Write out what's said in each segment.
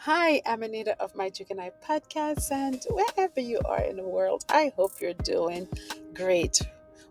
Hi, I'm Anita of My Chicken Eye Podcast, and wherever you are in the world, I hope you're doing great.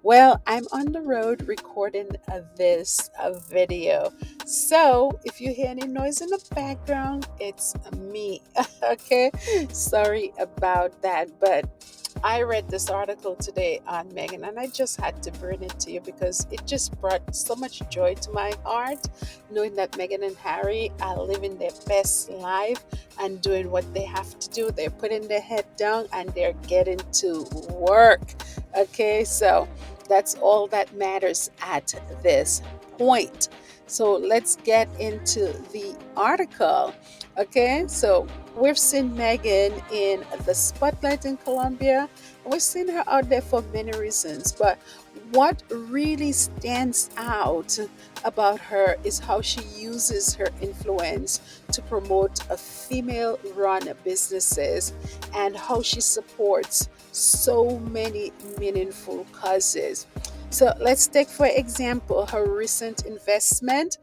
Well, I'm on the road recording this video. So if you hear any noise in the background, it's me. Okay, sorry about that, but I read this article today on Megan, and I just had to bring it to you because it just brought so much joy to my heart, knowing that Meghan and Harry are living their best life and doing what they have to do. They're putting their head down and they're getting to work. Okay, so that's all that matters at this point. So let's get into the article. Okay, so we've seen Megan in the spotlight in Colombia. We've seen her out there for many reasons, but what really stands out about her is how she uses her influence to promote a female run businesses and how she supports so many meaningful causes. So let's take, for example, her recent investment,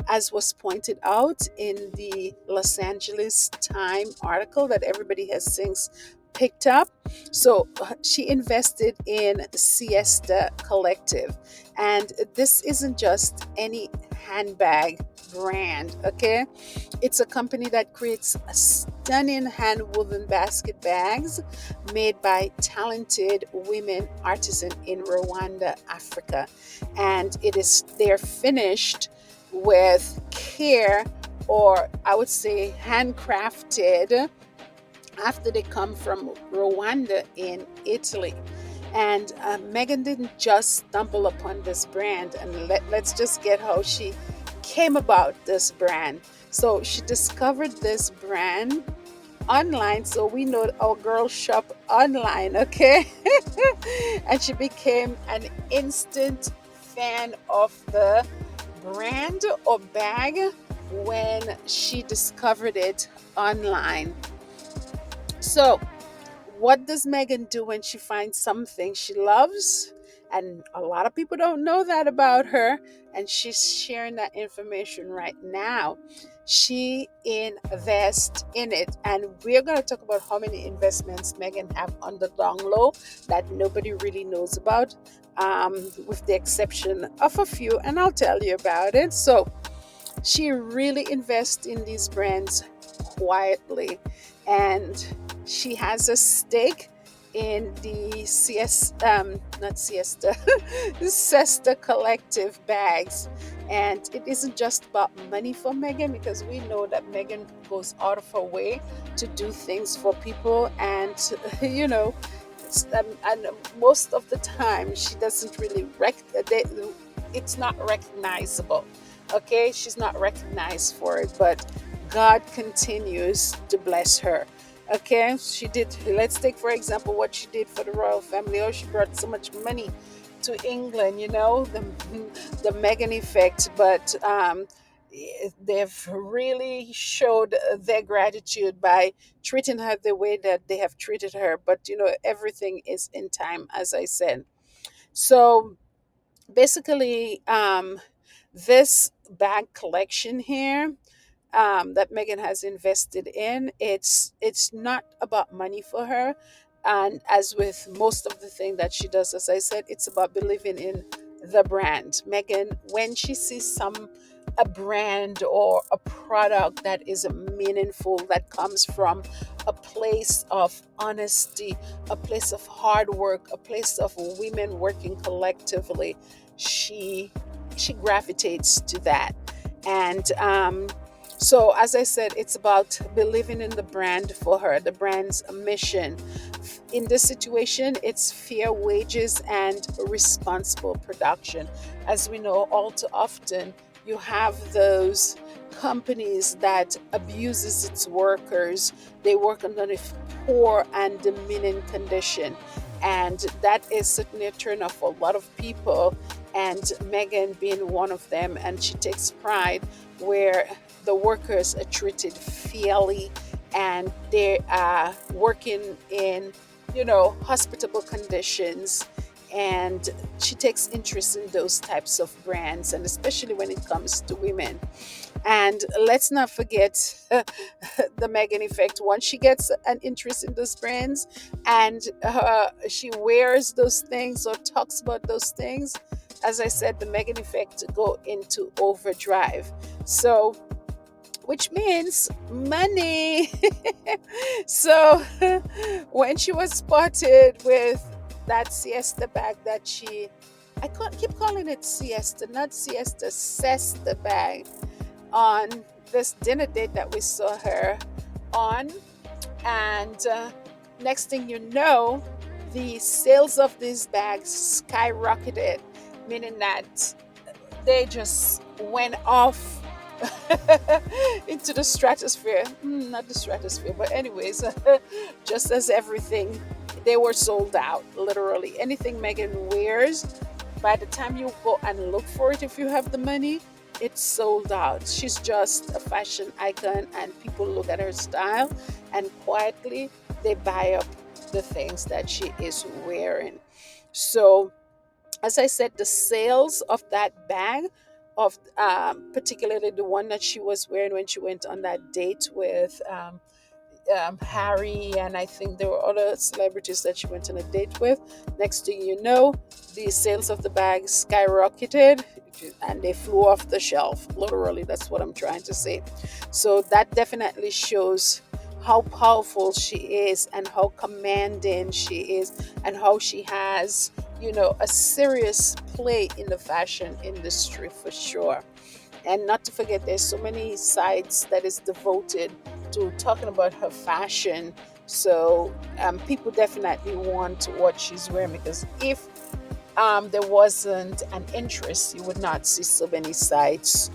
as was pointed out in the Los Angeles Times article that everybody has since picked up. So she invested in Siesta Collective, and this isn't just any handbag brand, okay? It's a company that creates stunning hand woven basket bags made by talented women artisans in Rwanda, Africa. And they're finished with care, or I would say handcrafted, after they come from Rwanda in Italy. And Megan didn't just stumble upon this brand, and let's just get how she came about this brand. So she discovered this brand online, so we know our girls shop online, okay? And she became an instant fan of the brand or bag when she discovered it online. So what does Megan do when she finds something she loves? And a lot of people don't know that about her, and she's sharing that information right now. She invests in it, and we're going to talk about how many investments Megan have on the down low that nobody really knows about, with the exception of a few, and I'll tell you about it. So she really invests in these brands quietly, and she has a stake in the not siesta Cesta collective bags. And it isn't just about money for Megan, because we know that Megan goes out of her way to do things for people, and you know and most of the time she doesn't really it's not recognizable. Okay, she's not recognized for it, but God continues to bless her. Okay, let's take for example what she did for the royal family. Oh, she brought so much money to England, the Meghan effect. But they've really showed their gratitude by treating her the way that they have treated her. But everything is in time, as I said. So basically, this bag collection here, that Megan has invested in, it's not about money for her. And as with most of the thing that she does, as I said, it's about believing in the brand. Megan, when she sees a brand or a product that is meaningful, that comes from a place of honesty, a place of hard work, a place of women working collectively, she she gravitates to that. And so, as I said, it's about believing in the brand for her, the brand's mission. In this situation, it's fair wages and responsible production. As we know, all too often, you have those companies that abuses its workers. They work under a poor and demeaning condition. And that is certainly a turn off for a lot of people, and Megan being one of them. And she takes pride where the workers are treated fairly, and they are working in hospitable conditions. And she takes interest in those types of brands, and especially when it comes to women. And let's not forget the Megan effect. Once she gets an interest in those brands and she wears those things or talks about those things, as I said, the Megan effect go into overdrive. So, which means money. So, when she was spotted with that siesta bag that keep calling it siesta, not siesta, siesta bag, on this dinner date that we saw her on. And next thing you know, the sales of these bags skyrocketed, meaning that they just went off into the stratosphere. Not the stratosphere, but anyways, just as everything, they were sold out. Literally, anything Megan wears, by the time you go and look for it, if you have the money, it's sold out. She's just a fashion icon, and people look at her style, and quietly they buy up the things that she is wearing. So, as I said, the sales of that bag, of particularly the one that she was wearing when she went on that date with Harry, and I think there were other celebrities that she went on a date with. Next thing you know, the sales of the bag skyrocketed and they flew off the shelf. Literally, that's what I'm trying to say. So that definitely shows how powerful she is and how commanding she is and how she has, a serious play in the fashion industry for sure. And not to forget, there's so many sites that is devoted to talking about her fashion. So people definitely want what she's wearing, because if there wasn't an interest, you would not see so many sites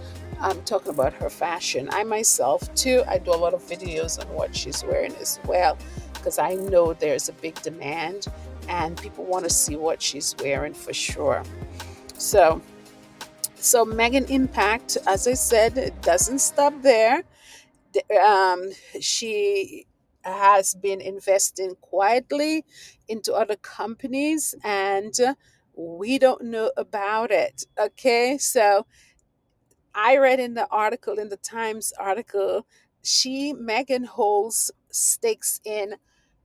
talking about her fashion. I myself too, I do a lot of videos on what she's wearing as well, because I know there's a big demand and people want to see what she's wearing for sure. So Megan Impact, as I said, it doesn't stop there. She has been investing quietly into other companies, and we don't know about it. Okay, so I read in the article, in the Times article, Megan holds stakes in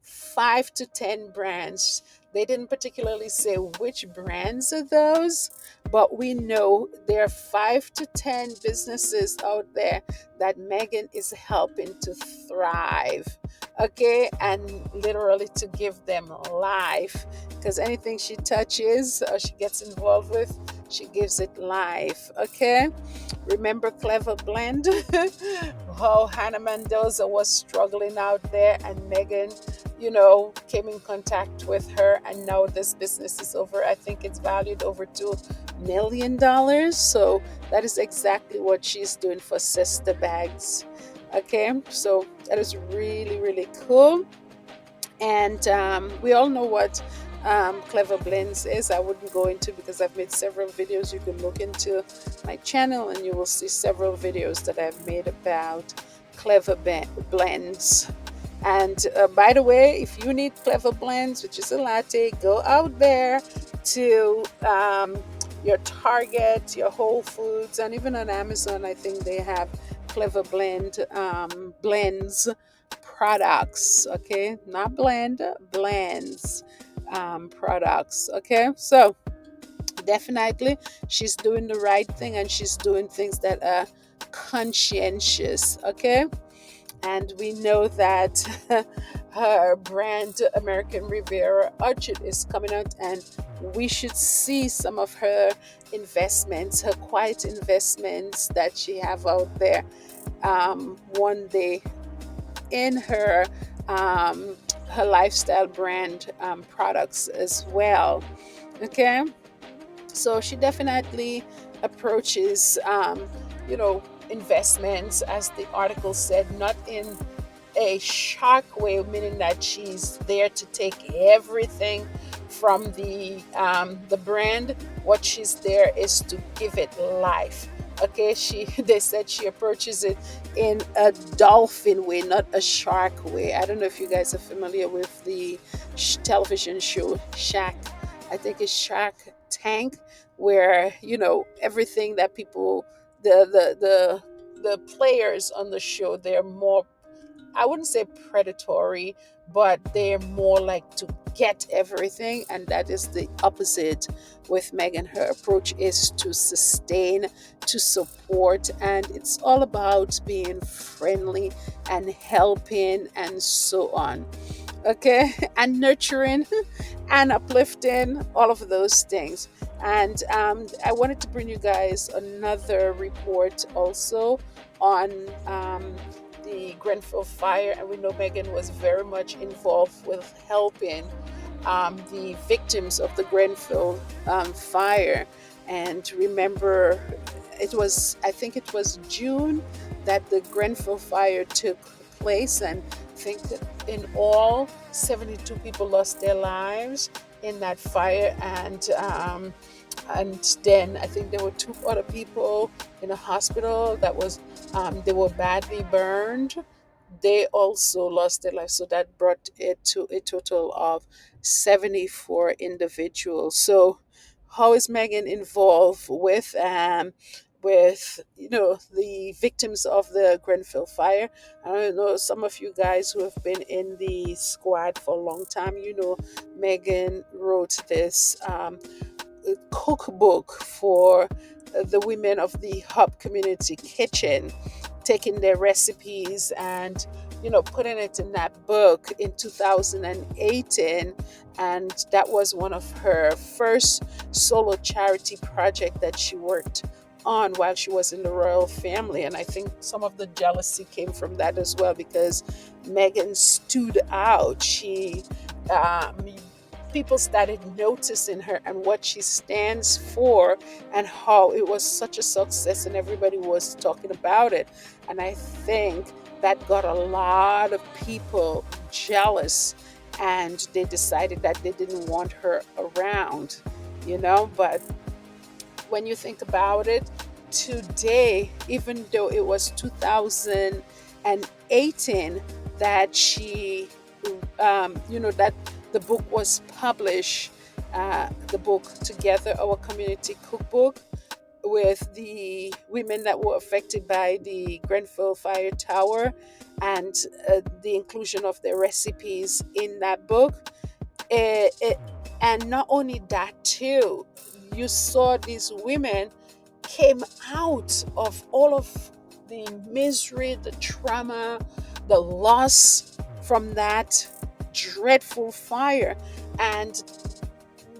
5 to 10 brands. They didn't particularly say which brands are those, but we know there are 5 to 10 businesses out there that Megan is helping to thrive. Okay, and literally to give them life, because anything she touches or she gets involved with, she gives it life. Okay, remember Clever Blend? How Hannah Mendoza was struggling out there, and Megan, came in contact with her, and now this business is over. I think it's valued over $2 million. So that is exactly what she's doing for Sister Bags. Okay, so that is really, really cool. And we all know what Clever Blends is. I wouldn't go into, because I've made several videos. You can look into my channel and you will see several videos that I've made about Clever Blends. And by the way, if you need Clever Blends, which is a latte, go out there to your Target, your Whole Foods, and even on Amazon. I think they have Clever Blends products. Okay, not blends, products. Okay, so definitely she's doing the right thing, and she's doing things that are conscientious. Okay, and we know that her brand American Riviera Orchid is coming out, and we should see some of her investments, her quiet investments that she have out there, one day in her lifestyle brand products as well. Okay, so she definitely approaches you know investments, as the article said, not in a shark way, meaning that she's there to take everything from the brand. What she's there is to give it life. Okay, they said she approaches it in a dolphin way, not a shark way. I don't know if you guys are familiar with the television show Shark. I think it's Shark Tank, where everything that people, the the players on the show, they're more, I wouldn't say predatory, but they're more like to get everything. And that is the opposite with Megan. Her approach is to sustain, to support, and it's all about being friendly and helping and so on. Okay, and nurturing and uplifting, all of those things. And I wanted to bring you guys another report also on the Grenfell fire. And we know Megan was very much involved with helping the victims of the Grenfell fire. And remember, I think it was June that the Grenfell fire took place. And I think that in all, 72 people lost their lives in that fire. And then I think there were two other people in a hospital that was they were badly burned. They also lost their life, so that brought it to a total of 74 individuals. So how is Megan involved with the victims of the Grenfell fire? I don't know, some of you guys who have been in the squad for a long time, Megan wrote this cookbook for the women of the Hub Community Kitchen, taking their recipes and putting it in that book in 2018. And that was one of her first solo charity project that she worked on while she was in the royal family. And I think some of the jealousy came from that as well, because Megan stood out. She People started noticing her and what she stands for, and how it was such a success, and everybody was talking about it. And I think that got a lot of people jealous, and they decided that they didn't want her around, but when you think about it, today, even though it was 2018 that that the book was published, the book Together, Our Community Cookbook, with the women that were affected by the Grenfell Fire Tower, and the inclusion of their recipes in that book. It, and not only that, too, you saw these women came out of all of the misery, the trauma, the loss from that dreadful fire. And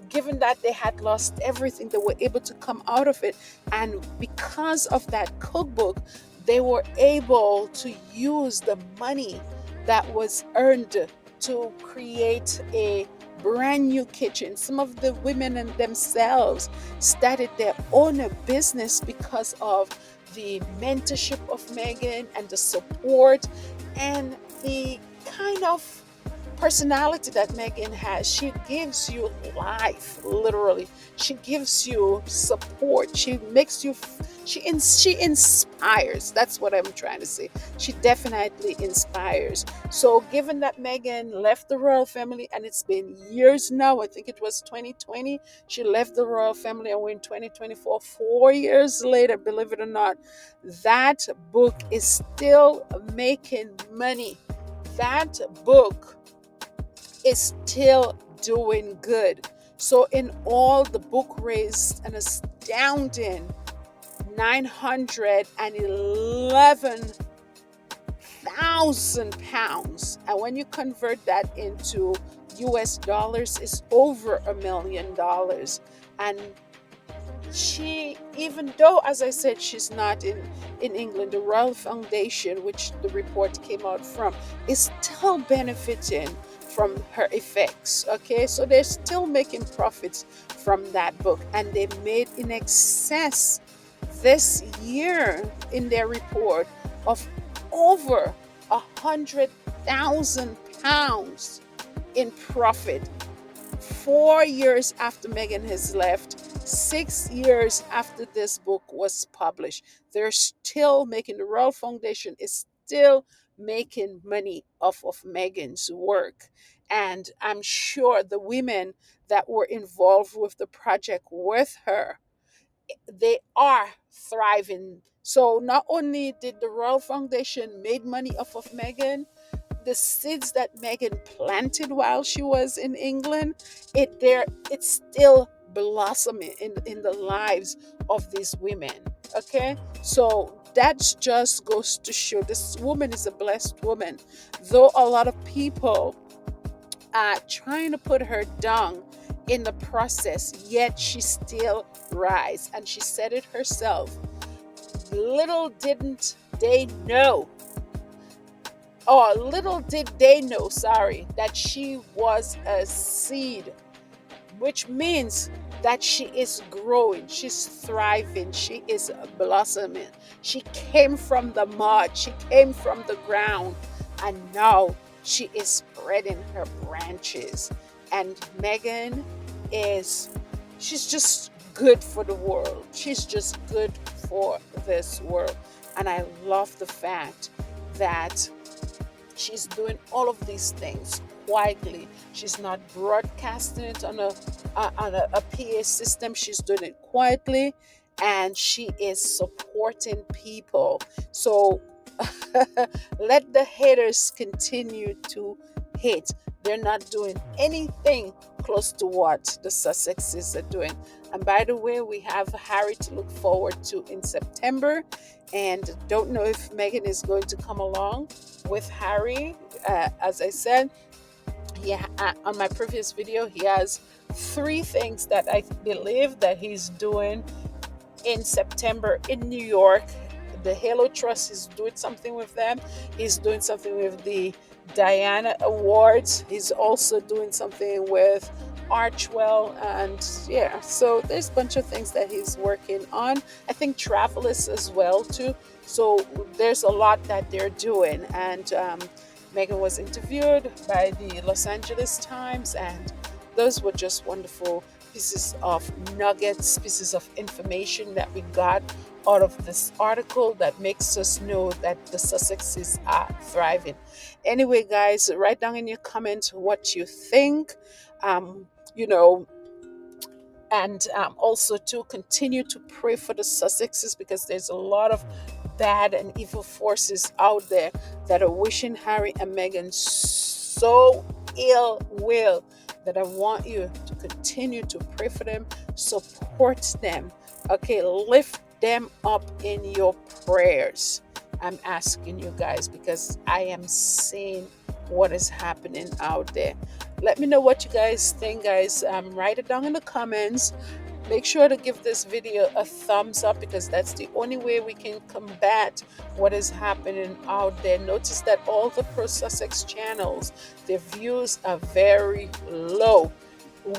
given that they had lost everything, they were able to come out of it. And because of that cookbook, they were able to use the money that was earned to create a brand new kitchen. Some of the women and themselves started their own business because of the mentorship of Megan and the support and the kind of personality that Megan has. She gives you life, literally. She gives you support. She makes you, she inspires. That's what I'm trying to say. She definitely inspires. So, given that Megan left the royal family, and it's been years now, I think it was 2020, she left the royal family, and we're in 2024, 4 years later, believe it or not, that book is still making money. That book is still doing good. So in all, the book raised an astounding £911,000. And when you convert that into US dollars, it's over $1 million. And she, even though, as I said, she's not in England, the Royal Foundation, which the report came out from, is still benefiting from her effects. Okay, so they're still making profits from that book, and they made in excess this year in their report of over £100,000 in profit. 4 years after Megan has left, 6 years after this book was published, they're still making, the Royal Foundation is still making money off of Megan's work. And I'm sure the women that were involved with the project with her, they are thriving. So not only did the Royal Foundation made money off of Meghan, the seeds that Meghan planted while she was in England, it's still blossoming in the lives of these women. Okay, so that just goes to show this woman is a blessed woman. Though a lot of people are trying to put her down in the process, yet she still rise. And she said it herself. Little didn't they know, or little did they know, sorry, that she was a seed, which means that she is growing, she's thriving, she is blossoming. She came from the mud, she came from the ground, and now she is spreading her branches. And Meghan is, she's just good for the world. She's just good for this world. And I love the fact that she's doing all of these things quietly. She's not broadcasting it on a PA system. She's doing it quietly, and she is supporting people. So let the haters continue to hate. They're not doing anything close to what the Sussexes are doing. And by the way, we have Harry to look forward to in September. And don't know if Meghan is going to come along with Harry. As I said, on my previous video, he has three things that I believe that he's doing in September in New York. The Halo Trust is doing something with them. He's doing something with the Diana Awards. He's also doing something with Archwell, and yeah, so there's a bunch of things that he's working on. I think Travelers as well too. So there's a lot that they're doing, and Meghan was interviewed by the Los Angeles Times, and those were just wonderful pieces of nuggets, pieces of information that we got out of this article that makes us know that the Sussexes are thriving. Anyway, guys, write down in your comments what you think. Um, you know, and also to continue to pray for the Sussexes, because there's a lot of bad and evil forces out there that are wishing Harry and Meghan so ill will, that I want you to continue to pray for them, support them, okay, lift them up in your prayers. I'm asking you guys, because I am seeing what is happening out there. Let me know what you guys think, guys. Write it down in the comments. Make sure to give this video a thumbs up, because that's the only way we can combat what is happening out there. Notice that all the Pro Sussex channels, their views are very low.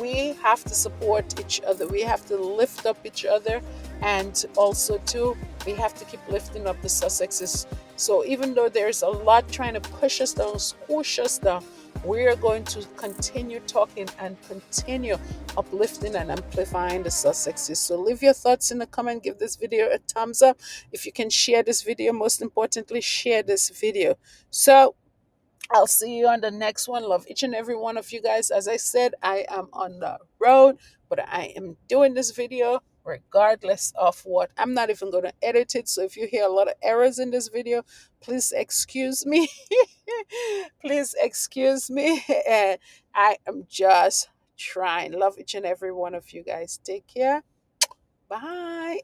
We have to support each other. We have to lift up each other, and also too, we have to keep lifting up the Sussexes. So even though there's a lot trying to push us down, squish us down, we are going to continue talking and continue uplifting and amplifying the Sussexes. So leave your thoughts in the comment. Give this video a thumbs up. If you can share this video, most importantly, share this video. So I'll see you on the next one. Love each and every one of you guys. As I said, I am on the road, but I am doing this video regardless of what. I'm not even going to edit it. So if you hear a lot of errors in this video, please excuse me. Please excuse me. And I am just trying. Love each and every one of you guys. Take care. Bye.